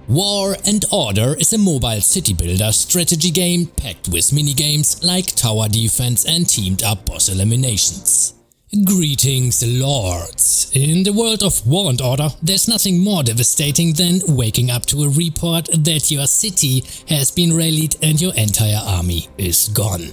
War and Order is a mobile city builder strategy game packed with minigames like tower defense and teamed up boss eliminations. Greetings, lords! In the world of War and Order, there's nothing more devastating than waking up to a report that your city has been rallied and your entire army is gone.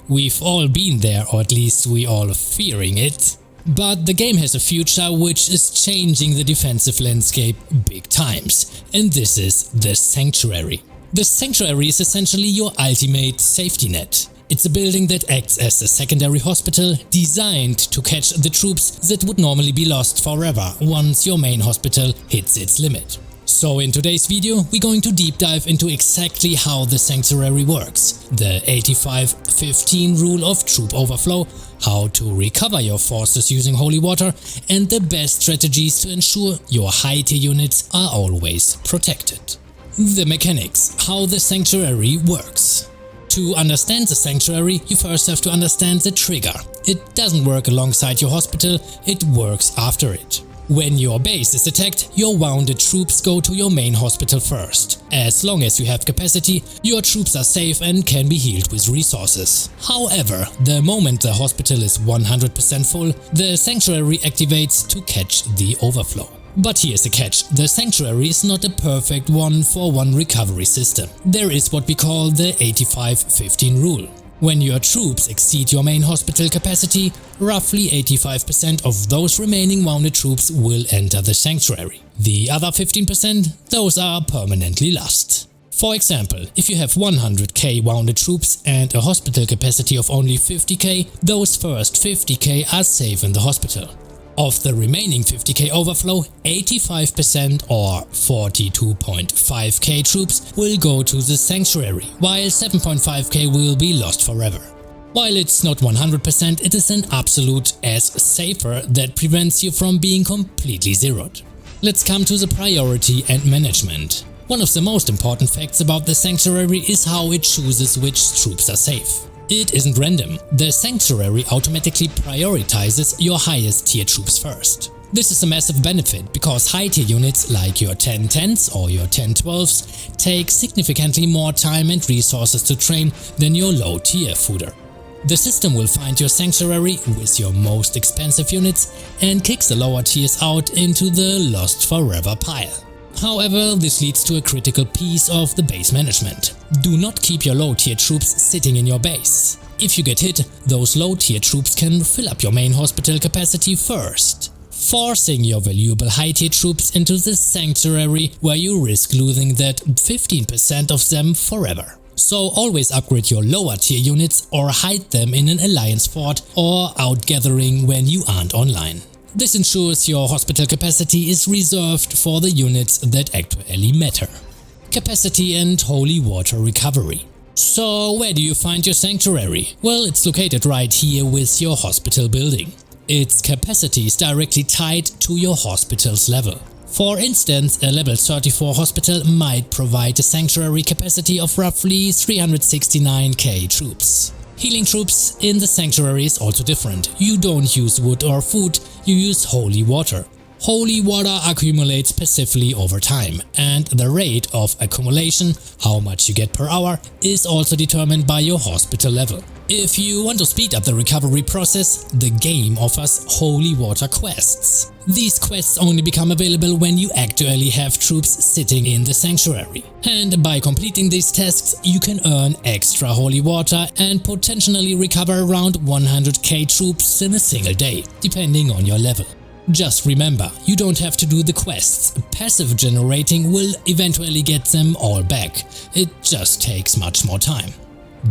We've all been there, or at least we all fearing it. But the game has a future which is changing the defensive landscape big times, and this is the Sanctuary. The Sanctuary is essentially your ultimate safety net. It's a building that acts as a secondary hospital designed to catch the troops that would normally be lost forever once your main hospital hits its limit. So in today's video we're going to deep dive into exactly how the Sanctuary works, the 85-15 rule of troop overflow, how to recover your forces using holy water, and the best strategies to ensure your high tier units are always protected. The mechanics, how the Sanctuary works. To understand the Sanctuary, you first have to understand the trigger. It doesn't work alongside your hospital, it works after it. When your base is attacked, your wounded troops go to your main hospital first. As long as you have capacity, your troops are safe and can be healed with resources. However, the moment the hospital is 100% full, the Sanctuary activates to catch the overflow. But here's the catch, the Sanctuary is not a perfect one-for-one recovery system. There is what we call the 85-15 rule. When your troops exceed your main hospital capacity, roughly 85% of those remaining wounded troops will enter the Sanctuary. The other 15%, those are permanently lost. For example, if you have 100k wounded troops and a hospital capacity of only 50k, those first 50k are safe in the hospital. Of the remaining 50k overflow, 85% or 42.5k troops will go to the Sanctuary, while 7.5k will be lost forever. While it's not 100%, it is an absolute as safer that prevents you from being completely zeroed. Let's come to the priority and management. One of the most important facts about the Sanctuary is how it chooses which troops are safe. It isn't random. The Sanctuary automatically prioritizes your highest tier troops first. This is a massive benefit because high tier units like your 10-10s or your 10-12s take significantly more time and resources to train than your low tier fooder. The system will find your Sanctuary with your most expensive units and kicks the lower tiers out into the lost forever pile. However, this leads to a critical piece of the base management. Do not keep your low tier troops sitting in your base. If you get hit, those low tier troops can fill up your main hospital capacity first, forcing your valuable high tier troops into the Sanctuary where you risk losing that 15% of them forever. So always upgrade your lower tier units or hide them in an alliance fort or outgathering when you aren't online. This ensures your hospital capacity is reserved for the units that actually matter. Capacity and holy water recovery. So where do you find your Sanctuary? Well, it's located right here with your hospital building. Its capacity is directly tied to your hospital's level. For instance, a level 34 hospital might provide a Sanctuary capacity of roughly 369k troops. Healing troops in the Sanctuary is also different. You don't use wood or food, you use holy water. Holy water accumulates passively over time, and the rate of accumulation, how much you get per hour, is also determined by your hospital level. If you want to speed up the recovery process, the game offers holy water quests. These quests only become available when you actually have troops sitting in the Sanctuary. And by completing these tasks, you can earn extra holy water and potentially recover around 100k troops in a single day, depending on your level. Just remember, you don't have to do the quests. Passive generating will eventually get them all back. It just takes much more time.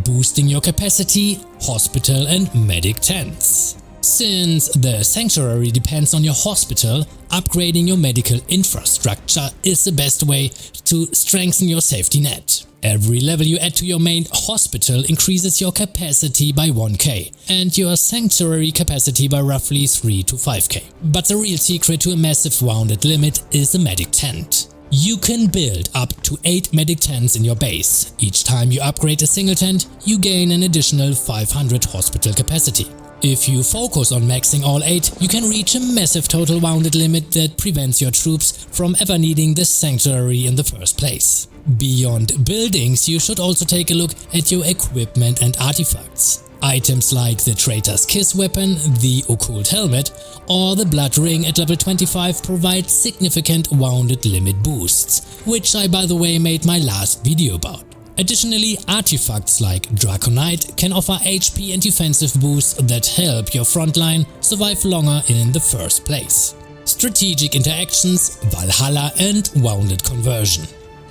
Boosting your capacity, hospital and medic tents. Since the Sanctuary depends on your hospital, upgrading your medical infrastructure is the best way to strengthen your safety net. Every level you add to your main hospital increases your capacity by 1k and your Sanctuary capacity by roughly 3 to 5k. But the real secret to a massive wounded limit is a medic tent. You can build up to 8 medic tents in your base. Each time you upgrade a single tent, you gain an additional 500 hospital capacity. If you focus on maxing all 8, you can reach a massive total wounded limit that prevents your troops from ever needing the sanctuary in the first place. Beyond buildings, you should also take a look at your equipment and artifacts. Items like the Traitor's Kiss weapon, the Occult helmet or the Blood ring at level 25 provide significant wounded limit boosts, which I by the way made my last video about. Additionally, artifacts like Draconite can offer HP and defensive boosts that help your frontline survive longer in the first place. Strategic interactions, Valhalla and Wounded Conversion.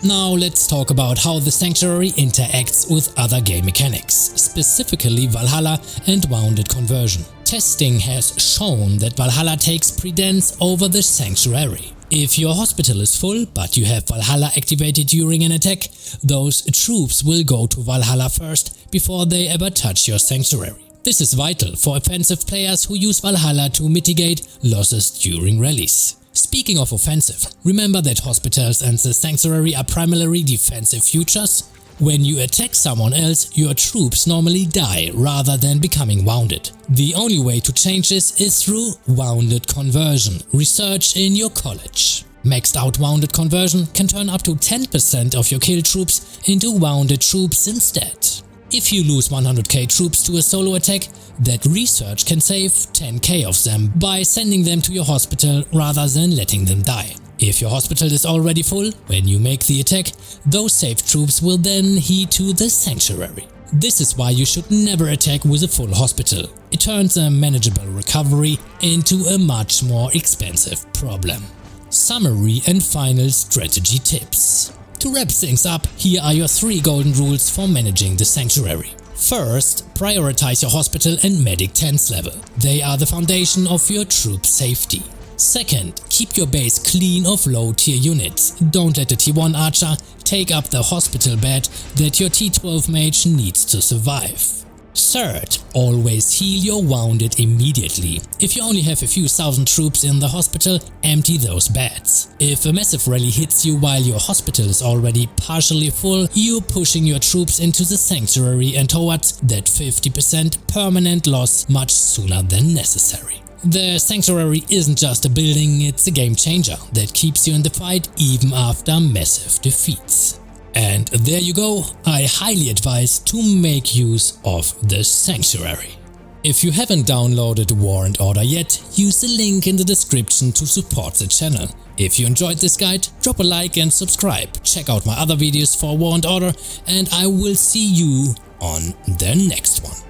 Now let's talk about how the Sanctuary interacts with other game mechanics, specifically Valhalla and Wounded Conversion. Testing has shown that Valhalla takes precedence over the Sanctuary. If your hospital is full, but you have Valhalla activated during an attack, those troops will go to Valhalla first before they ever touch your sanctuary. This is vital for offensive players who use Valhalla to mitigate losses during rallies. Speaking of offensive, remember that hospitals and the sanctuary are primarily defensive features. When you attack someone else, your troops normally die rather than becoming wounded. The only way to change this is through Wounded Conversion, research in your college. Maxed out Wounded Conversion can turn up to 10% of your killed troops into wounded troops instead. If you lose 100k troops to a solo attack, that research can save 10k of them by sending them to your hospital rather than letting them die. If your hospital is already full, when you make the attack, those saved troops will then head to the sanctuary. This is why you should never attack with a full hospital. It turns a manageable recovery into a much more expensive problem. Summary and final strategy tips. To wrap things up, here are your 3 golden rules for managing the sanctuary. First, prioritize your hospital and medic 10th level. They are the foundation of your troop safety. Second, keep your base clean of low tier units. Don't let the T1 archer take up the hospital bed that your T12 mage needs to survive. Third, always heal your wounded immediately. If you only have a few thousand troops in the hospital, empty those beds. If a massive rally hits you while your hospital is already partially full, you're pushing your troops into the sanctuary and towards that 50% permanent loss much sooner than necessary. The sanctuary isn't just a building, it's a game changer that keeps you in the fight even after massive defeats. And there you go, I highly advise to make use of the sanctuary. If you haven't downloaded WaO Order yet, use the link in the description to support the channel. If you enjoyed this guide, drop a like and subscribe. Check out my other videos for WaO Order and I will see you on the next one.